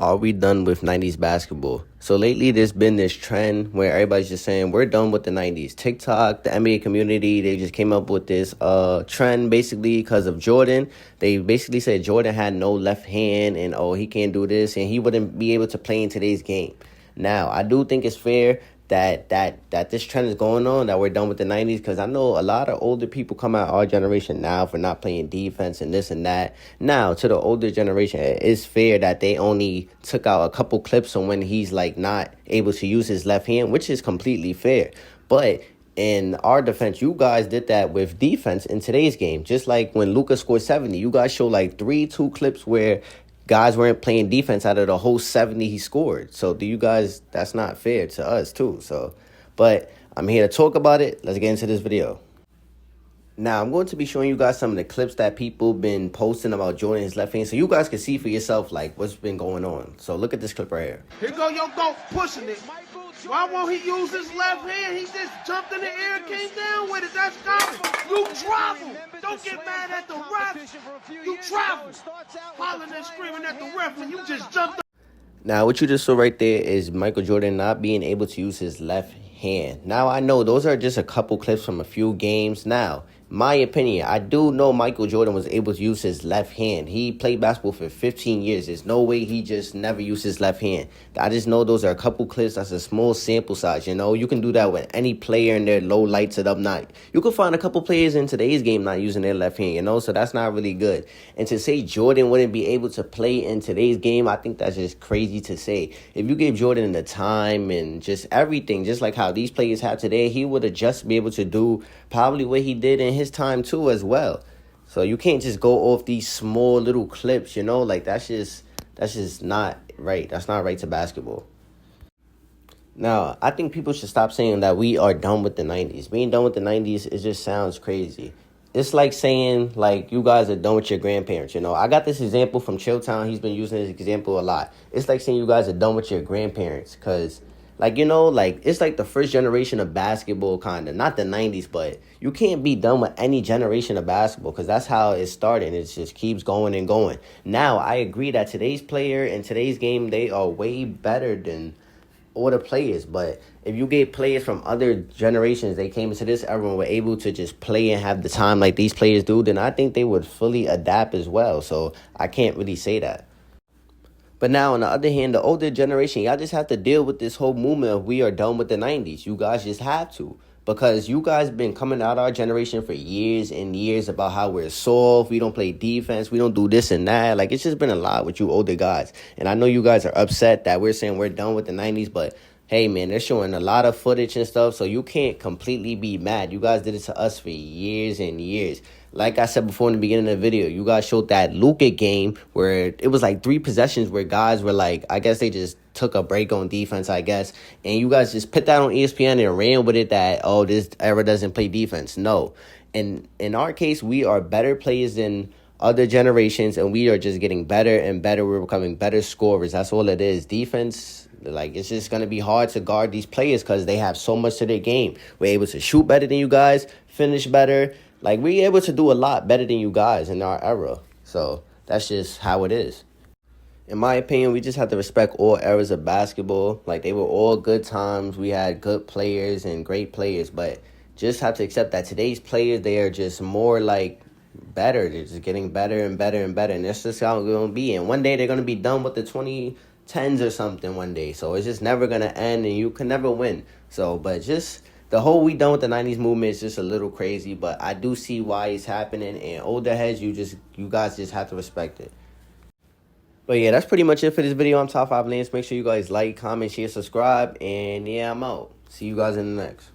Are we done with 90s basketball? So lately there's been this trend where everybody's just saying we're done with the 90s. TikTok, the NBA community, they just came up with this trend basically because of Jordan. They basically said Jordan had no left hand and he can't do this and he wouldn't be able to play in today's game. Now, I do think it's fair that this trend is going on, that we're done with the 90s, because I know a lot of older people come out our generation now for not playing defense and this and that. Now, to the older generation, it's fair that they only took out a couple clips on when he's like not able to use his left hand, which is completely fair. But in our defense, you guys did that with defense in today's game. Just like when Luka scored 70, you guys showed like 2 clips where guys weren't playing defense out of the whole 70 he scored. So do you guys, that's not fair to us too. So, but I'm here to talk about it. Let's get into this video. Now, I'm going to be showing you guys some of the clips that people been posting about Jordan, his left hand, so you guys can see for yourself, like, what's been going on. So look at this clip right here. Here go your goat pushing it. Why won't he use his left hand? He just jumped in the air and came down with it. That's common. You travel. Don't get mad at the ref. You travel. Hollering and screaming at the ref when you just jumped. Now, what you just saw right there is Michael Jordan not being able to use his left hand. Now, I know those are just a couple clips from a few games. Now, my opinion, I do know Michael Jordan was able to use his left hand. He played basketball for 15 years. There's no way he just never used his left hand. I just know those are a couple clips. That's a small sample size, you know. You can do that with any player in their low lights it up night. You can find a couple players in today's game not using their left hand, you know, so that's not really good. And to say Jordan wouldn't be able to play in today's game, I think that's just crazy to say. If you gave Jordan the time and just everything, just like how these players have today, he would have just be able to do probably what he did in his time too as well. So you can't just go off these small little clips, you know, like that's just not right. That's not right to basketball. Now, I think people should stop saying that we are done with the 90s. Being done with the 90s, it just sounds crazy. It's like saying, like, you guys are done with your grandparents, you know. I got this example from Chilltown. He's been using this example a lot. It's like saying you guys are done with your grandparents because, like, you know, like, it's like the first generation of basketball, kind of. Not the 90s, but you can't be done with any generation of basketball because that's how it started. It just keeps going and going. Now, I agree that today's player and today's game, they are way better than all the players, but if you get players from other generations, they came into this era and were able to just play and have the time like these players do, then I think they would fully adapt as well. So I can't really say that. But now, on the other hand, the older generation, y'all just have to deal with this whole movement of we are done with the 90s. You guys just have to. Because you guys been coming out our generation for years and years about how we're soft, we don't play defense, we don't do this and that. Like, it's just been a lot with you older guys. And I know you guys are upset that we're saying we're done with the 90s, but hey, man, they're showing a lot of footage and stuff, so you can't completely be mad. You guys did it to us for years and years. Like I said before in the beginning of the video, you guys showed that Luka game where it was like 3 possessions where guys were like, I guess they just took a break on defense, I guess. And you guys just put that on ESPN and ran with it that, oh, this era doesn't play defense. No. And in our case, we are better players than other generations, and we are just getting better and better. We're becoming better scorers. That's all it is. Defense, like, it's just going to be hard to guard these players because they have so much to their game. We're able to shoot better than you guys, finish better. Like, we're able to do a lot better than you guys in our era. So that's just how it is. In my opinion, we just have to respect all eras of basketball. Like, they were all good times. We had good players and great players. But just have to accept that today's players, they are just more, like, better. They're just getting better and better and better. And that's just how it's going to be. And one day they're going to be done with the 2010s or something one day. So it's just never going to end and you can never win. So, but just the whole we done with the 90s movement is just a little crazy. But I do see why it's happening. And older heads, you guys just have to respect it. But yeah, that's pretty much it for this video. I'm Top 5 Lance. Make sure you guys like, comment, share, subscribe. And yeah, I'm out. See you guys in the next.